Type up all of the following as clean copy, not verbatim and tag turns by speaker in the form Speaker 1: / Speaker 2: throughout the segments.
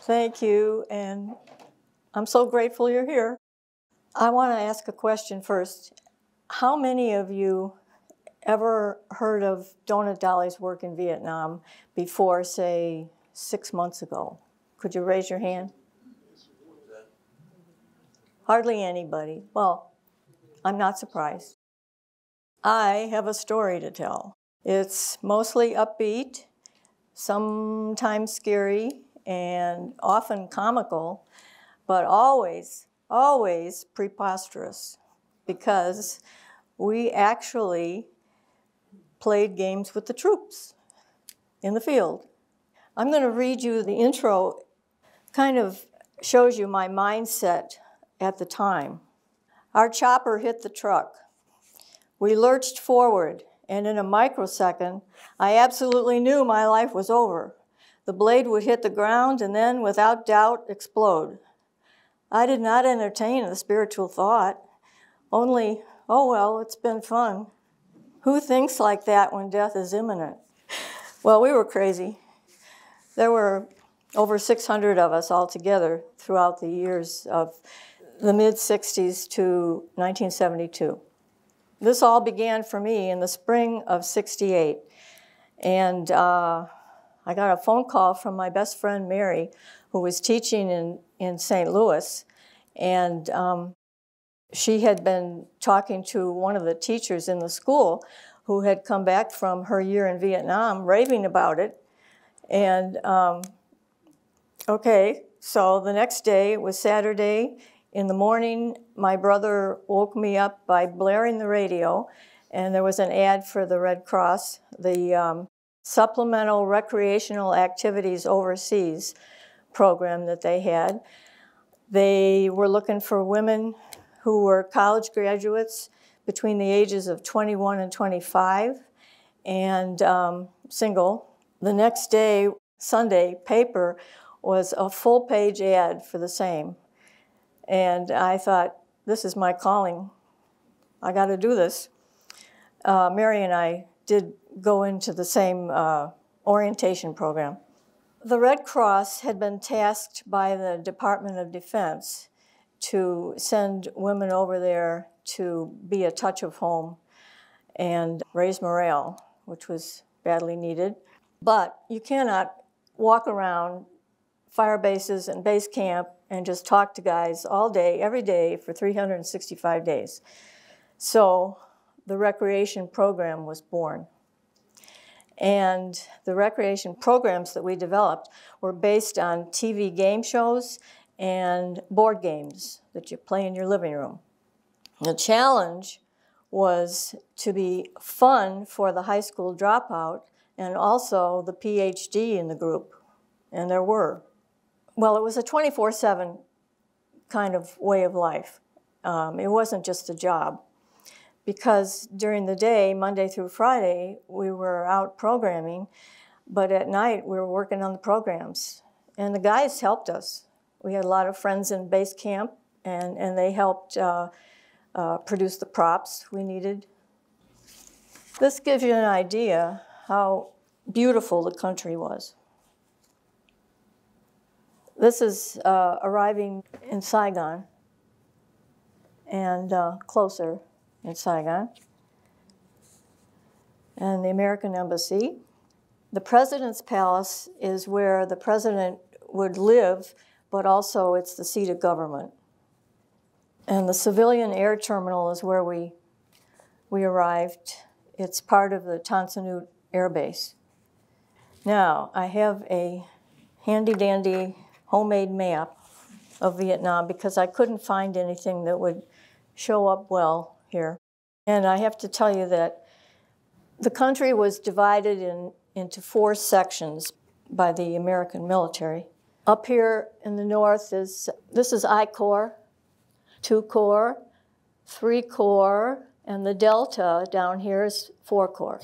Speaker 1: Thank you, and I'm so grateful you're here. I want to ask a question first. How many of you ever heard of Donut Dollies' work in Vietnam before, say, 6 months ago? Could you raise your hand? Hardly anybody. Well, I'm not surprised. I have a story to tell. It's mostly upbeat, sometimes scary, and often comical, but always, always preposterous, because we actually played games with the troops in the field. I'm going to read you the intro. Kind of shows you my mindset at the time. Our chopper hit the truck. We lurched forward, and in a microsecond, I absolutely knew my life was over. The blade would hit the ground and then, without doubt, explode. I did not entertain the spiritual thought, only, oh well, it's been fun. Who thinks like that when death is imminent? Well, we were crazy. There were over 600 of us altogether throughout the years of the mid-60s to 1972. This all began for me in the spring of '68. And I got a phone call from my best friend, Mary, who was teaching in St. Louis. And she had been talking to one of the teachers in the school who had come back from her year in Vietnam, raving about it. And okay, so the next day, it was Saturday. In the morning, my brother woke me up by blaring the radio, and there was an ad for the Red Cross, the Supplemental Recreational Activities Overseas program that they had. They were looking for women who were college graduates between the ages of 21 and 25, and single. The next day, Sunday, paper was a full-page ad for the same. And I thought, this is my calling. I got to do this. Mary and I did go into the same orientation program. The Red Cross had been tasked by the Department of Defense to send women over there to be a touch of home and raise morale, which was badly needed. But you cannot walk around fire bases and base camp and just talk to guys all day, every day, for 365 days. So the recreation program was born. And the recreation programs that we developed were based on TV game shows and board games that you play in your living room. The challenge was to be fun for the high school dropout and also the PhD in the group, and there were. Well, it was a 24/7 kind of way of life. It wasn't just a job, because during the day, Monday through Friday, we were out programming, but at night we were working on the programs. And the guys helped us. We had a lot of friends in base camp, and they helped produce the props we needed. This gives you an idea how beautiful the country was. This is arriving in Saigon, and closer in Saigon, and the American Embassy. The President's Palace is where the President would live, but also it's the seat of government. And the civilian air terminal is where we arrived. It's part of the Tan Son Nhut Air Base. Now, I have a handy-dandy homemade map of Vietnam because I couldn't find anything that would show up well here. And I have to tell you that the country was divided into 4 sections by the American military. Up here in the north this is I Corps, 2 Corps, 3 Corps, and the Delta down here is 4 Corps.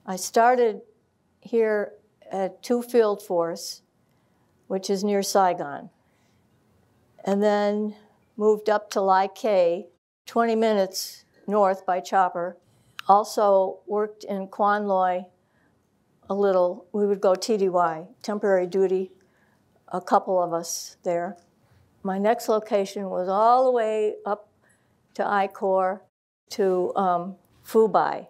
Speaker 1: I started here at 2 Field Force, which is near Saigon, and then moved up to Lai Kay, 20 minutes north by chopper. Also worked in Quan Loy a little. We would go TDY, temporary duty, a couple of us there. My next location was all the way up to I-Corps to Fubai.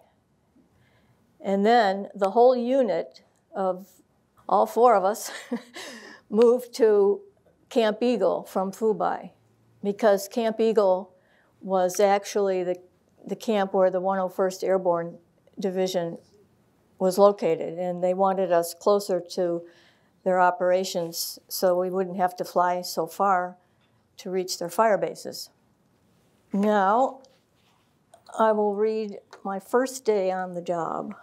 Speaker 1: And then the whole unit of all four of us moved to Camp Eagle from Fubai, because Camp Eagle was actually the camp where the 101st Airborne Division was located, and they wanted us closer to their operations so we wouldn't have to fly so far to reach their fire bases. Now, I will read my first day on the job.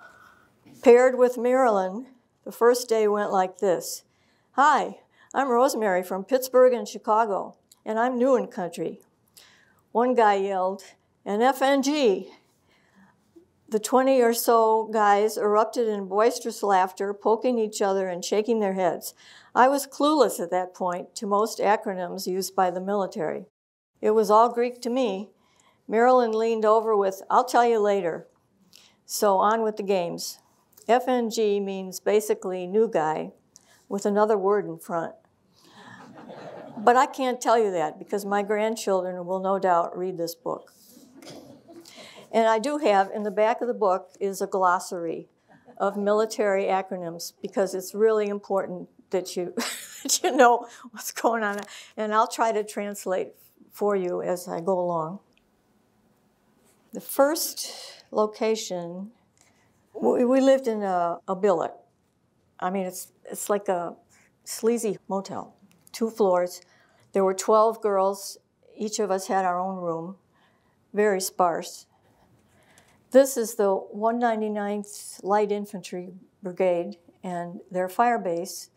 Speaker 1: Paired with Marilyn, the first day went like this. Hi, I'm Rosemary from Pittsburgh and Chicago, and I'm new in country. One guy yelled, an FNG. The 20 or so guys erupted in boisterous laughter, poking each other and shaking their heads. I was clueless at that point to most acronyms used by the military. It was all Greek to me. Marilyn leaned over with, I'll tell you later. So on with the games. FNG means basically new guy with another word in front. But I can't tell you that because my grandchildren will no doubt read this book. And I do have, in the back of the book, is a glossary of military acronyms because it's really important that you, that you know what's going on. And I'll try to translate for you as I go along. The first location, we lived in a billet. I mean, it's like a sleazy motel, 2 floors. There were 12 girls. Each of us had our own room, very sparse. This is the 199th Light Infantry Brigade and their fire base.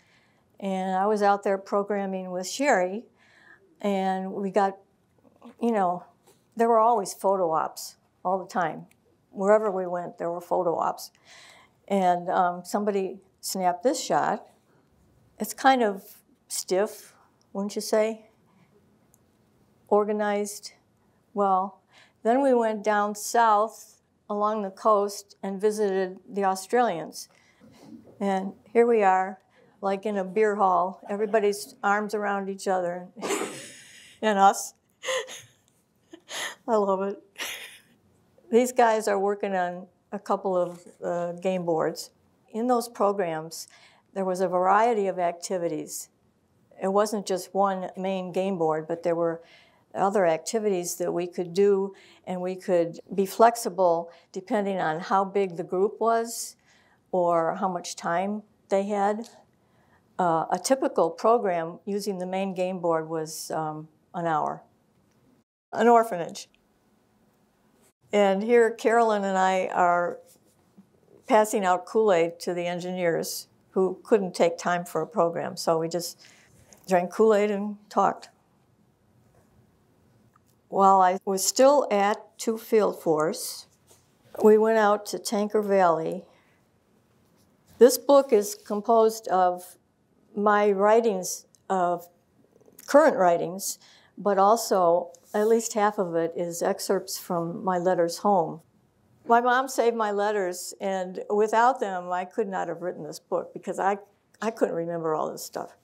Speaker 1: And I was out there programming with Sherry, and we got, you know, there were always photo ops all the time. Wherever we went, there were photo ops. And somebody snapped this shot. It's kind of stiff, wouldn't you say? Organized. Well, then we went down south along the coast and visited the Australians. And here we are, like in a beer hall, everybody's arms around each other and us. I love it. These guys are working on a couple of game boards. In those programs, there was a variety of activities. It wasn't just one main game board, but there were other activities that we could do, and we could be flexible depending on how big the group was or how much time they had. A typical program using the main game board was an hour. An orphanage. And here Carolyn and I are passing out Kool-Aid to the engineers who couldn't take time for a program, so we just drank Kool-Aid and talked. While I was still at 2 Field Force, we went out to Tanker Valley. This book is composed of my writings, of current writings, but also at least half of it is excerpts from my letters home. My mom saved my letters, and without them, I could not have written this book because I couldn't remember all this stuff.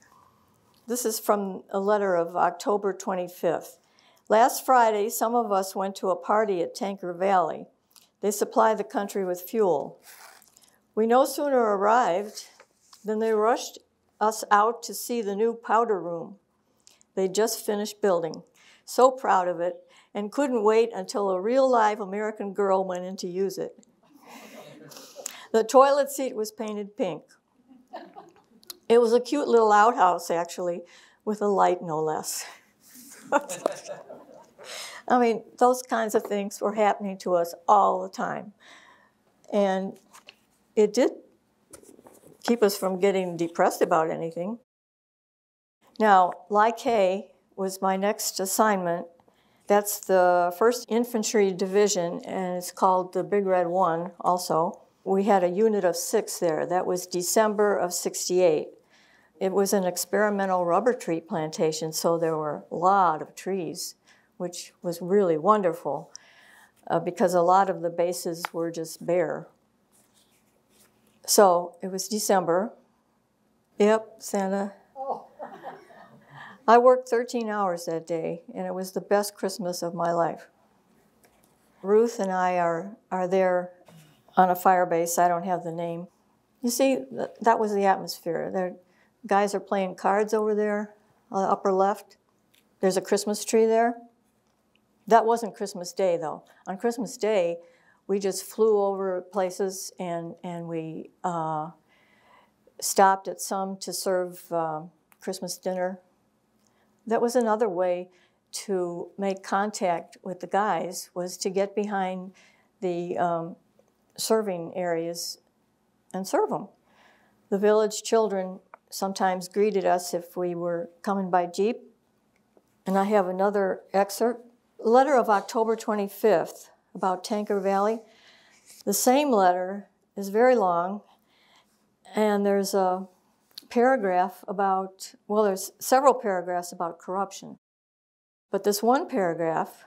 Speaker 1: This is from a letter of October 25th. Last Friday, some of us went to a party at Tanker Valley. They supply the country with fuel. We no sooner arrived than they rushed us out to see the new powder room they just finished building. So proud of it, and couldn't wait until a real live American girl went in to use it. The toilet seat was painted pink. It was a cute little outhouse, actually, with a light, no less. I mean, those kinds of things were happening to us all the time. And it did keep us from getting depressed about anything. Now, Lai was my next assignment. That's the 1st Infantry Division, and it's called the Big Red One also. We had a unit of 6 there. That was December of '68. It was an experimental rubber tree plantation, so there were a lot of trees, which was really wonderful because a lot of the bases were just bare. So it was December. Yep, Santa. Oh. I worked 13 hours that day, and it was the best Christmas of my life. Ruth and I are there on a fire base. I don't have the name. You see, that was the atmosphere. There, guys are playing cards over there, on the upper left. There's a Christmas tree there. That wasn't Christmas Day, though. On Christmas Day, we just flew over places, and we stopped at some to serve Christmas dinner. That was another way to make contact with the guys, was to get behind the serving areas and serve them. The village children sometimes greeted us if we were coming by Jeep. And I have another excerpt. Letter of October 25th about Tanker Valley. The same letter is very long, and there's a paragraph about, well, there's several paragraphs about corruption. But this one paragraph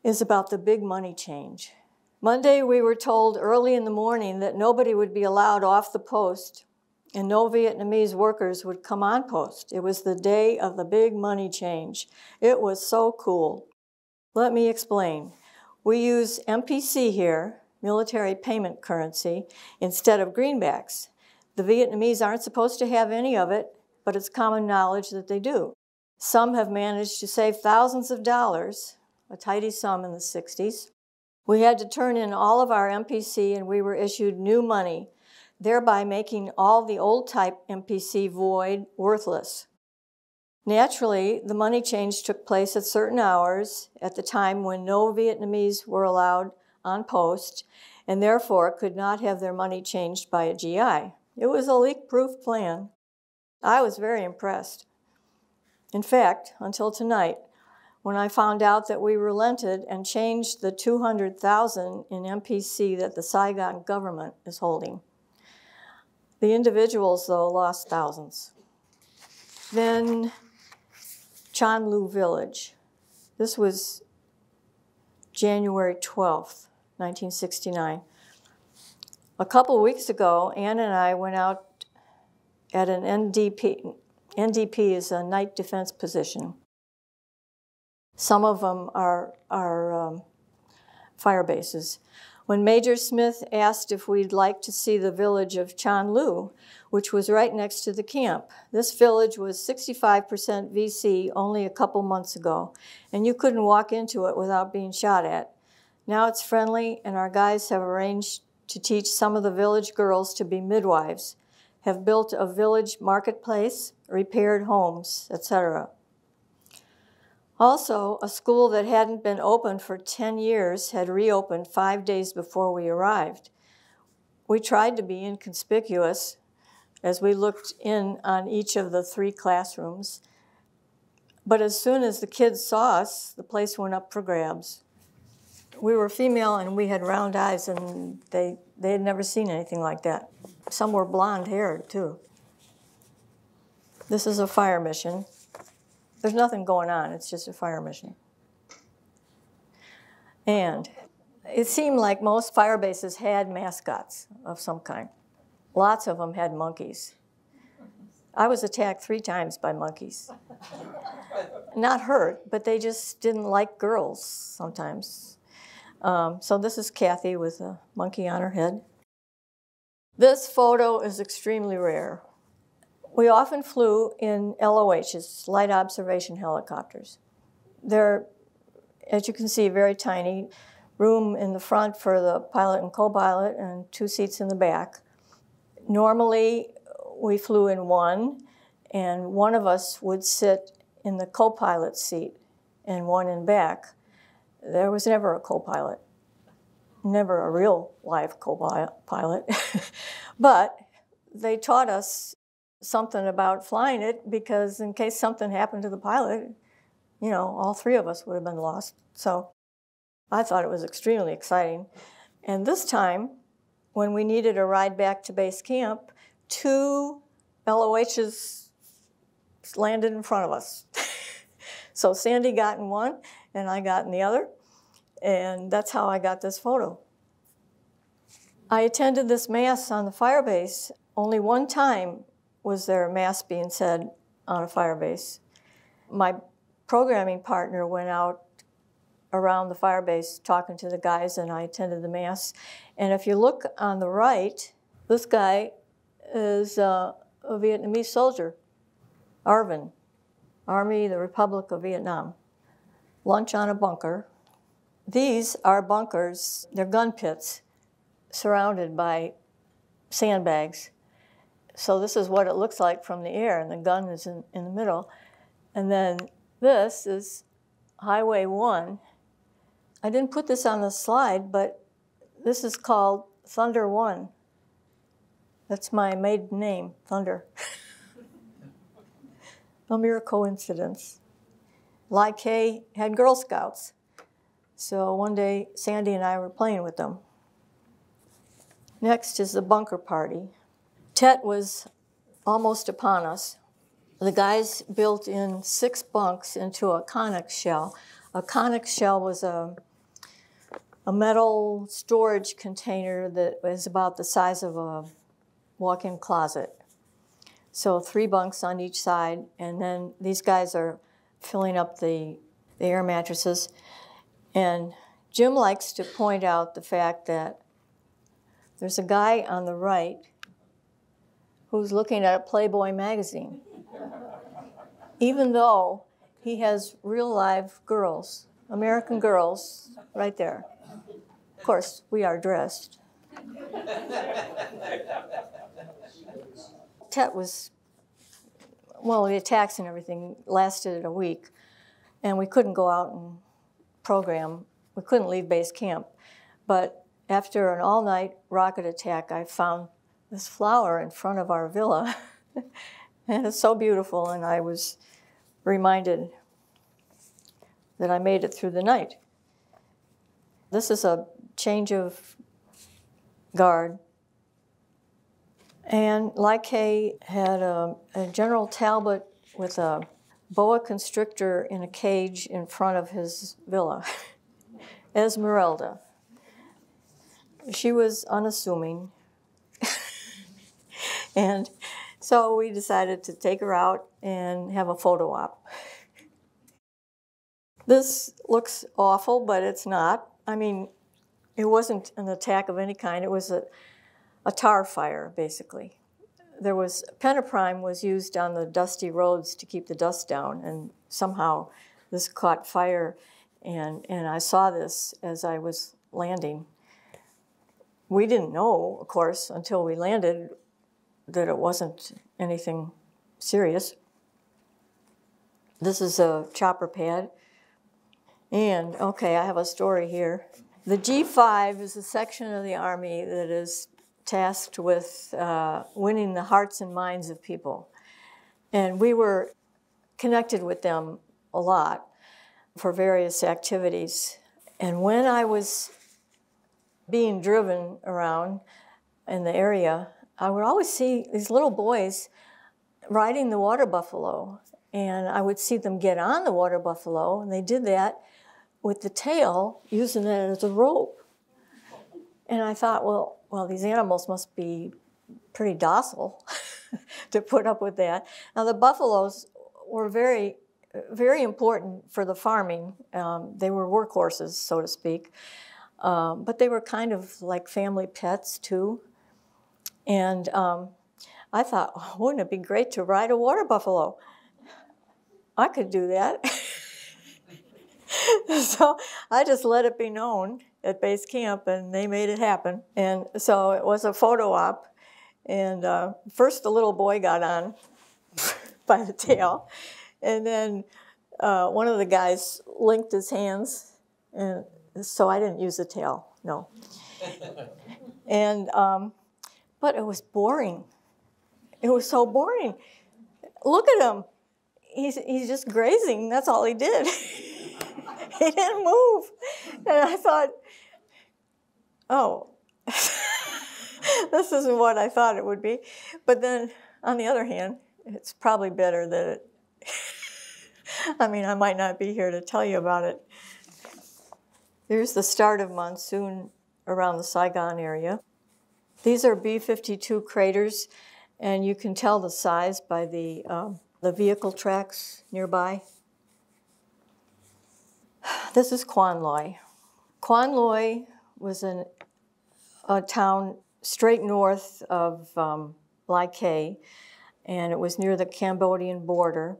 Speaker 1: is about the big money change. Monday, we were told early in the morning that nobody would be allowed off the post and no Vietnamese workers would come on post. It was the day of the big money change. It was so cool. Let me explain. We use MPC here, military payment currency, instead of greenbacks. The Vietnamese aren't supposed to have any of it, but it's common knowledge that they do. Some have managed to save thousands of dollars, a tidy sum in the 60s. We had to turn in all of our MPC and we were issued new money, thereby making all the old type MPC void, worthless. Naturally, the money change took place at certain hours at the time when no Vietnamese were allowed on post and therefore could not have their money changed by a GI. It was a leak-proof plan. I was very impressed. In fact, until tonight, when I found out that we relented and changed the $200,000 in MPC that the Saigon government is holding. The individuals, though, lost thousands. Then Chan Lu Village. This was January 12th, 1969. A couple weeks ago, Ann and I went out at an NDP. NDP is a night defense position. Some of them are fire bases. When Major Smith asked if we'd like to see the village of Chan Lu, which was right next to the camp. This village was 65% VC only a couple months ago, and you couldn't walk into it without being shot at. Now it's friendly, and our guys have arranged to teach some of the village girls to be midwives, have built a village marketplace, repaired homes, etc. Also, a school that hadn't been open for 10 years had reopened 5 days before we arrived. We tried to be inconspicuous as we looked in on each of the 3 classrooms, but as soon as the kids saw us, the place went up for grabs. We were female and we had round eyes, and they had never seen anything like that. Some were blonde-haired, too. This is a fire mission. There's nothing going on, it's just a fire mission. And it seemed like most fire bases had mascots of some kind. Lots of them had monkeys. I was attacked 3 times by monkeys. Not hurt, but they just didn't like girls sometimes. So this is Kathy with a monkey on her head. This photo is extremely rare. We often flew in LOHs, light observation helicopters. They're, as you can see, very tiny. Room in the front for the pilot and co-pilot and 2 seats in the back. Normally, we flew in one, and one of us would sit in the co-pilot seat and one in back. There was never a co-pilot, never a real live co-pilot. But they taught us something about flying it, because in case something happened to the pilot, you know, all 3 of us would have been lost. So I thought it was extremely exciting. And this time, when we needed a ride back to base camp, 2 LOHs landed in front of us. So Sandy got in one, and I got in the other, and that's how I got this photo. I attended this mass on the fire base. Only one time was there a mass being said on a firebase. My programming partner went out around the firebase talking to the guys, and I attended the mass. And if you look on the right, this guy is a Vietnamese soldier, Arvin, Army of the Republic of Vietnam. Lunch on a bunker. These are bunkers, they're gun pits surrounded by sandbags. So this is what it looks like from the air, and the gun is in the middle. And then this is Highway 1. I didn't put this on the slide, but this is called Thunder 1. That's my maiden name, Thunder. A mere coincidence. Lai K had Girl Scouts. So one day, Sandy and I were playing with them. Next is the bunker party. Tet was almost upon us. The guys built in 6 bunks into a conic shell. A conic shell was a metal storage container that was about the size of a walk-in closet. So 3 bunks on each side, and then these guys are filling up the air mattresses. And Jim likes to point out the fact that there's a guy on the right who's looking at a Playboy magazine, even though he has real live girls, American girls, right there. Of course, we are dressed. Tet was, well, the attacks and everything lasted a week, and we couldn't go out and program. We couldn't leave base camp. But after an all-night rocket attack, I found this flower in front of our villa. And it's so beautiful, and I was reminded that I made it through the night. This is a change of guard. And Lai K had a General Talbot with a boa constrictor in a cage in front of his villa, Esmeralda. She was unassuming. And so we decided to take her out and have a photo op. This looks awful, but it's not. I mean, it wasn't an attack of any kind. It was a tar fire, basically. There was, pentoprime was used on the dusty roads to keep the dust down, and somehow this caught fire, and I saw this as I was landing. We didn't know, of course, until we landed that it wasn't anything serious. This is a chopper pad. And, okay, I have a story here. The G5 is a section of the Army that is tasked with winning the hearts and minds of people. And we were connected with them a lot for various activities. And when I was being driven around in the area, I would always see these little boys riding the water buffalo. And I would see them get on the water buffalo, and they did that with the tail, using it as a rope. And I thought, well, these animals must be pretty docile to put up with that. Now, the buffaloes were very, very important for the farming. They were workhorses, so to speak. But they were kind of like family pets, too. And I thought, oh, wouldn't it be great to ride a water buffalo? I could do that. So I just let it be known at base camp, and they made it happen. And so it was a photo op. And first the little boy got on by the tail. And then one of the guys linked his hands. And so I didn't use the tail, no. And but it was boring. It was so boring. Look at him. He's just grazing. That's all he did. He didn't move. And I thought, oh, this isn't what I thought it would be. But then, on the other hand, it's probably better that it, I mean, I might not be here to tell you about it. There's the start of monsoon around the Saigon area. These are B-52 craters, and you can tell the size by the the vehicle tracks nearby. This is Quan Loy. Quan Loy was a town straight north of Lai Khe, and it was near the Cambodian border.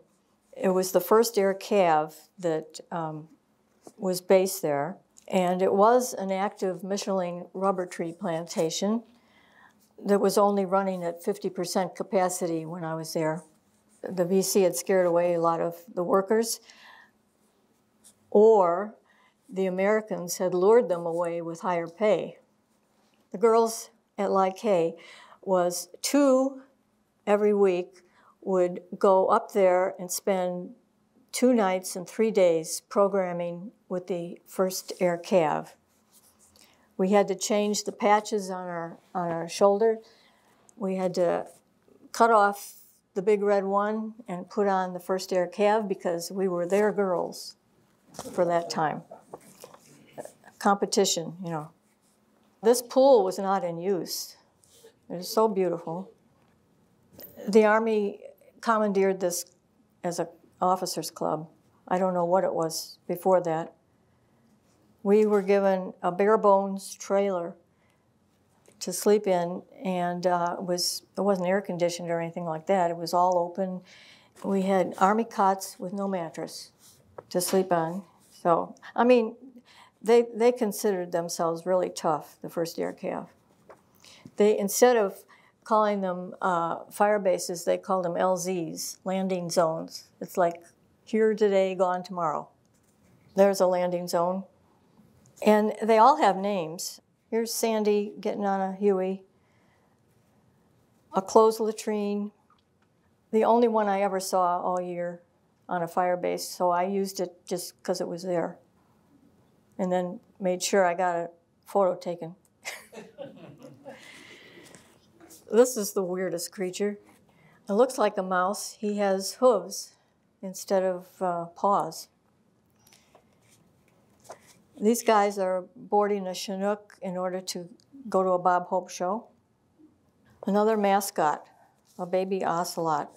Speaker 1: It was the first air cav that was based there, and it was an active Michelin rubber tree plantation that was only running at 50% capacity when I was there. The VC had scared away a lot of the workers, or the Americans had lured them away with higher pay. The girls at Lai Khe was 2 every week would go up there and spend 2 nights and 3 days programming with the first air cav. We had to change the patches on our shoulder. We had to cut off the big red one and put on the first air cav because we were their girls for that time. Competition, you know. This pool was not in use. It was so beautiful. The Army commandeered this as an officers' club. I don't know what it was before that. We were given a bare bones trailer to sleep in, and it wasn't air conditioned or anything like that. It was all open. We had Army cots with no mattress to sleep on. So, I mean, they considered themselves really tough, the first air cav. They, instead of calling them fire bases, they called them LZs, landing zones. It's like here today, gone tomorrow. There's a landing zone. And they all have names. Here's Sandy getting on a Huey, a closed latrine, the only one I ever saw all year on a fire base, so I used it just because it was there. And then made sure I got a photo taken. This is the weirdest creature. It looks like a mouse. He has hooves instead of paws. These guys are boarding a Chinook in order to go to a Bob Hope show. Another mascot, a baby ocelot.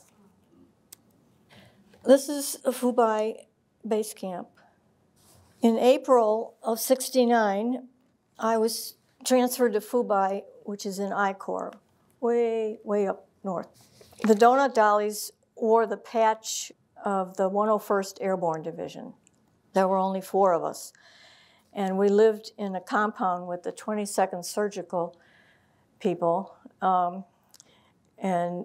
Speaker 1: This is a Phu Bai base camp. In April of '69, I was transferred to Phu Bai, which is in I Corps, way, way up north. The Donut Dollies wore the patch of the 101st Airborne Division. There were only 4 of us. And we lived in a compound with the 22nd Surgical people. And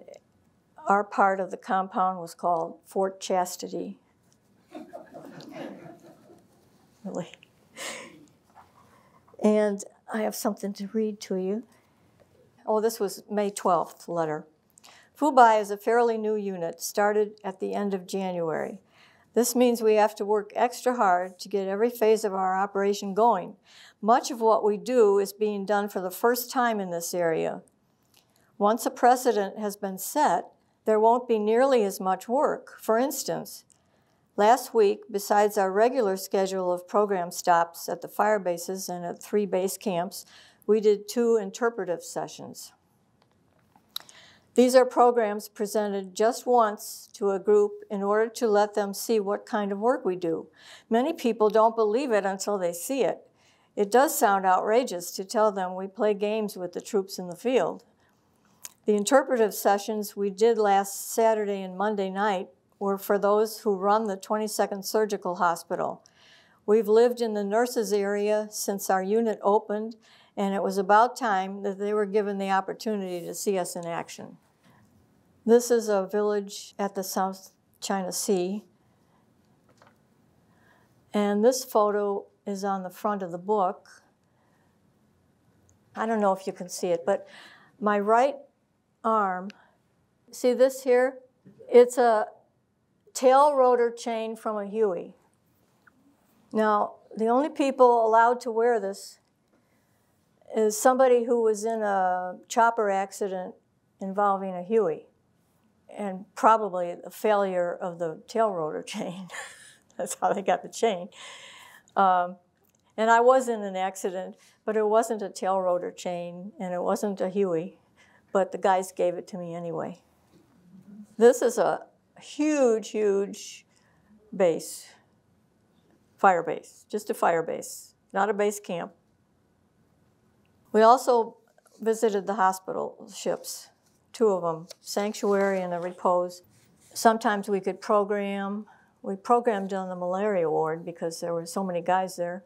Speaker 1: our part of the compound was called Fort Chastity. Really. And I have something to read to you. Oh, this was May 12th letter. Phu Bai is a fairly new unit, started at the end of January. This means we have to work extra hard to get every phase of our operation going. Much of what we do is being done for the first time in this area. Once a precedent has been set, there won't be nearly as much work. For instance, last week, besides our regular schedule of program stops at the fire bases and at 3 base camps, we did 2 interpretive sessions. These are programs presented just once to a group in order to let them see what kind of work we do. Many people don't believe it until they see it. It does sound outrageous to tell them we play games with the troops in the field. The interpretive sessions we did last Saturday and Monday night were for those who run the 22nd Surgical Hospital. We've lived in the nurses' area since our unit opened, and it was about time that they were given the opportunity to see us in action. This is a village at the South China Sea, and this photo is on the front of the book. I don't know if you can see it, but my right arm, see this here? It's a tail rotor chain from a Huey. Now, the only people allowed to wear this is somebody who was in a chopper accident involving a Huey, and probably a failure of the tail rotor chain. That's how they got the chain. And I was in an accident, but it wasn't a tail rotor chain, and it wasn't a Huey, but the guys gave it to me anyway. This is a huge, huge base, fire base, just a fire base, not a base camp. We also visited the hospital ships, 2 of them, Sanctuary and the Repose. Sometimes we could program. We programmed on the malaria ward because there were so many guys there,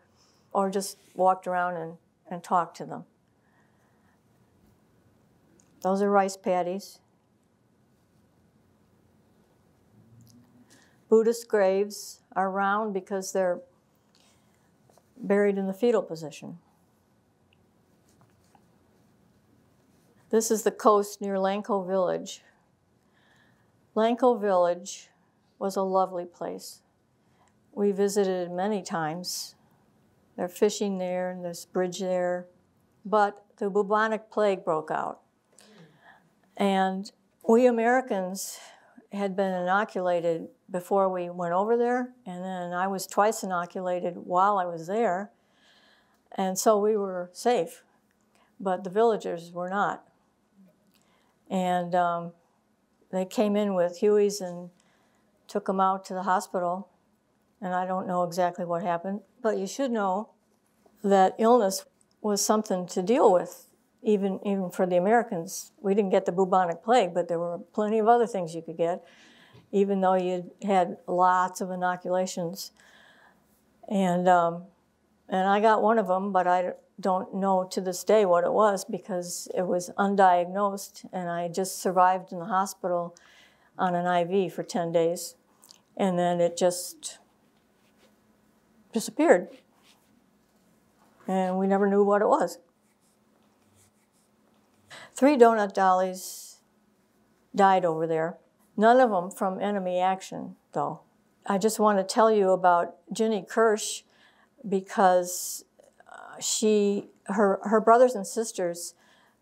Speaker 1: or just walked around and talked to them. Those are rice paddies. Buddhist graves are round because they're buried in the fetal position. This is the coast near Lanco Village. Lanco Village was a lovely place. We visited many times. They're fishing there, and there's a bridge there. But the bubonic plague broke out. And we Americans had been inoculated before we went over there, and then I was twice inoculated while I was there, and so we were safe, but the villagers were not. And they came in with Hueys and took them out to the hospital, and I don't know exactly what happened, but you should know that illness was something to deal with, even for the Americans. We didn't get the bubonic plague, but there were plenty of other things you could get, even though you had lots of inoculations. And I got one of them, but I don't know to this day what it was because it was undiagnosed, and I just survived in the hospital on an IV for 10 days, and then it just disappeared. And we never knew what it was. 3 Donut Dollies died over there. None of them from enemy action, though. I just want to tell you about Ginny Kirsch because her brothers and sisters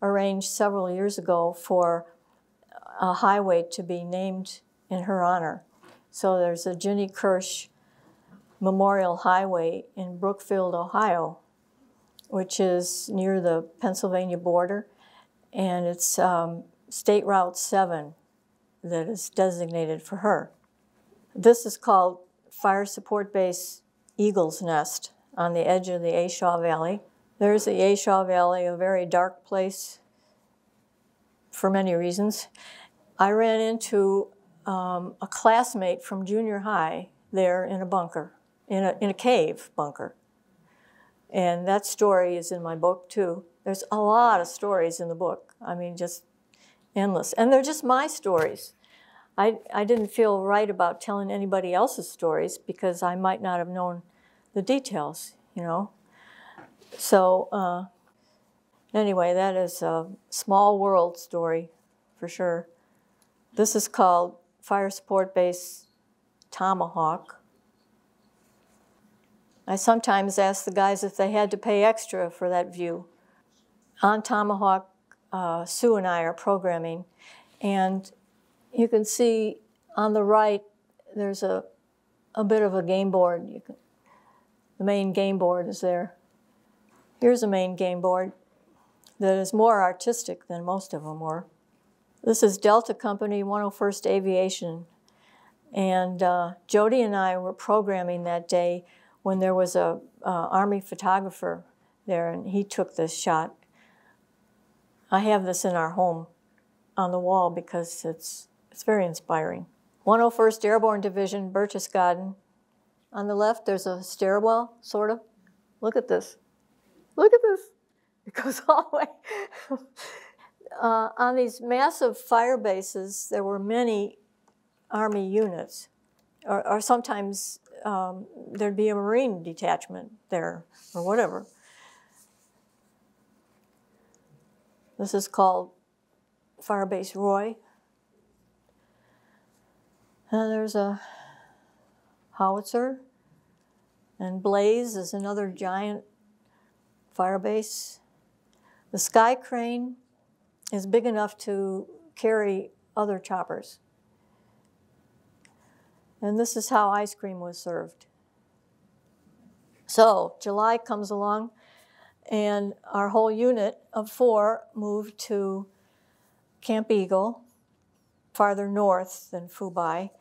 Speaker 1: arranged several years ago for a highway to be named in her honor. So there's a Ginny Kirsch Memorial Highway in Brookfield, Ohio, which is near the Pennsylvania border, and it's State Route 7 that is designated for her. This is called Fire Support Base Eagle's Nest on the edge of the Ashaw Valley. There's the Ashaw Valley, a very dark place for many reasons. I ran into a classmate from junior high there in a bunker, in a cave bunker. And that story is in my book, too. There's a lot of stories in the book. I mean, just endless. And they're just my stories. I didn't feel right about telling anybody else's stories because I might not have known the details, you know. So anyway, that is a small world story for sure. This is called Fire Support Base Tomahawk. I sometimes ask the guys if they had to pay extra for that view. On Tomahawk, Sue and I are programming, and you can see on the right there's a bit of a game board. The main game board is there. Here's a main game board that is more artistic than most of them were. This is Delta Company 101st Aviation, and Jody and I were programming that day when there was a Army photographer there, and he took this shot. I have this in our home on the wall because it's very inspiring. 101st Airborne Division, Berchtesgaden. On the left, there's a stairwell, sort of. Look at this. Look at this. It goes all the way. On these massive fire bases, there were many Army units, or sometimes there'd be a Marine detachment there, or whatever. This is called Firebase Roy. And there's a howitzer, and Blaze is another giant firebase. The Sky Crane is big enough to carry other choppers. And this is how ice cream was served. So July comes along, and our whole unit of 4 moved to Camp Eagle, farther north than Phu Bai.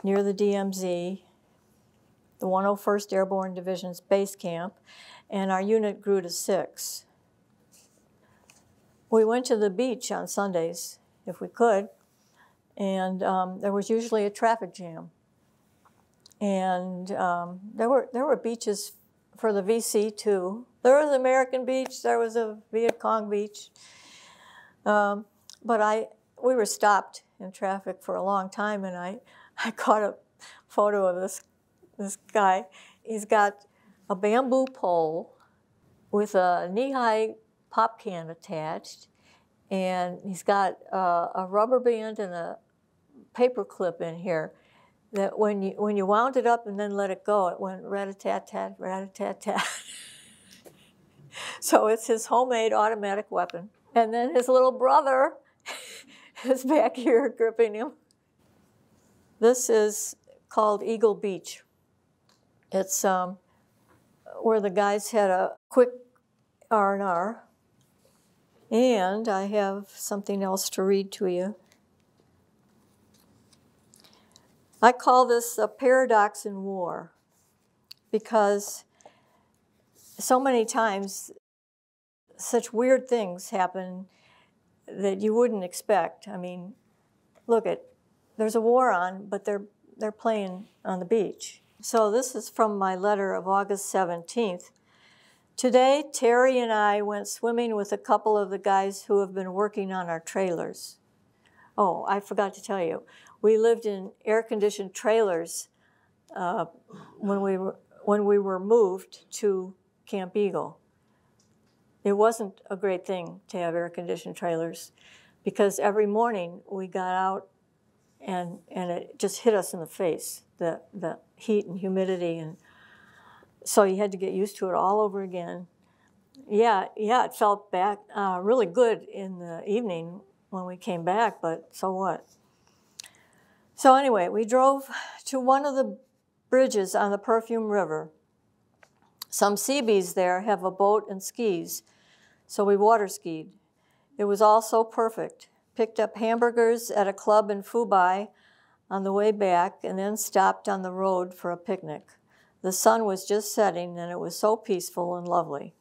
Speaker 1: near the DMZ, the 101st Airborne Division's base camp, and our unit grew to 6. We went to the beach on Sundays, if we could, and there was usually a traffic jam. And there were beaches for the VC too. There was American Beach, there was a Viet Cong beach. But we were stopped in traffic for a long time, and I caught a photo of this guy. He's got a bamboo pole with a knee-high pop can attached, and he's got a rubber band and a paper clip in here that when you wound it up and then let it go, it went rat-a-tat-tat, rat-a-tat-tat. So it's his homemade automatic weapon. And then his little brother is back here gripping him. This is called Eagle Beach. It's where the guys had a quick R&R. And I have something else to read to you. I call this a paradox in war because so many times such weird things happen that you wouldn't expect. I mean, look, there's a war on, but they're playing on the beach. So this is from my letter of August 17th. Today, Terry and I went swimming with a couple of the guys who have been working on our trailers. Oh, I forgot to tell you. We lived in air-conditioned trailers when we were moved to Camp Eagle. It wasn't a great thing to have air-conditioned trailers because every morning we got out and it just hit us in the face, the heat and humidity, and so you had to get used to it all over again. Yeah, it felt back really good in the evening when we came back, but so what? So anyway, we drove to one of the bridges on the Perfume River. Some Seabees there have a boat and skis, so we water skied. It was all so perfect. Picked up hamburgers at a club in Phubai on the way back and then stopped on the road for a picnic. The sun was just setting and it was so peaceful and lovely.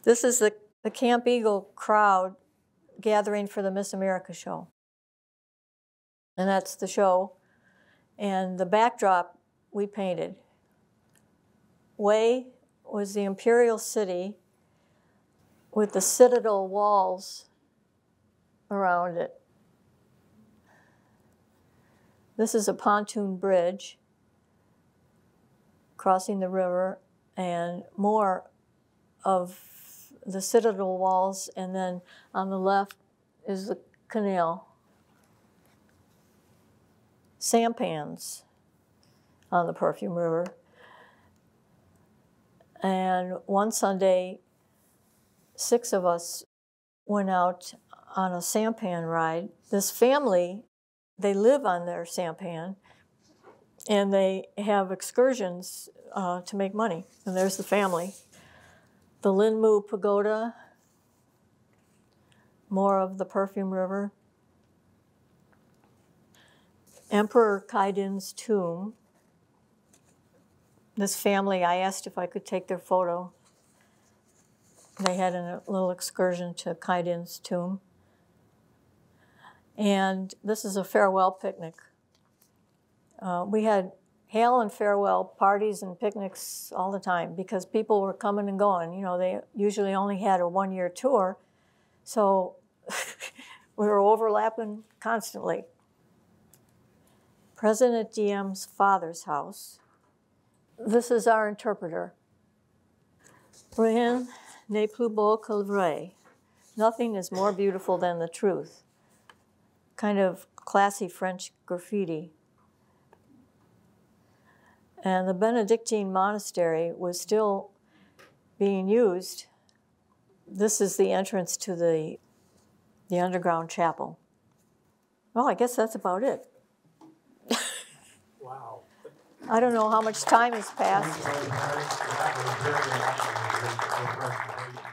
Speaker 1: This is the Camp Eagle crowd gathering for the Miss America show. And that's the show. And the backdrop we painted. Way was the imperial city with the citadel walls around it. This is a pontoon bridge crossing the river, and more of the citadel walls, and then on the left is the canal. Sampans on the Perfume River. And one Sunday, 6 of us went out on a sampan ride. This family, they live on their sampan, and they have excursions to make money. And there's the family. The Linmu Pagoda, more of the Perfume River. Emperor Kaidin's tomb. This family, I asked if I could take their photo. They had a little excursion to Kaidin's tomb. And this is a farewell picnic. We had hail and farewell parties and picnics all the time because people were coming and going. You know, they usually only had a one-year tour, so we were overlapping constantly. President Diem's father's house. This is our interpreter. Rien n'est plus beau que le vrai. Nothing is more beautiful than the truth. Kind of classy French graffiti. And the Benedictine monastery was still being used. This is the entrance to the underground chapel. Well, I guess that's about it.
Speaker 2: Wow.
Speaker 1: I don't know how much time has passed.
Speaker 2: Thank you very much. That was very awesome.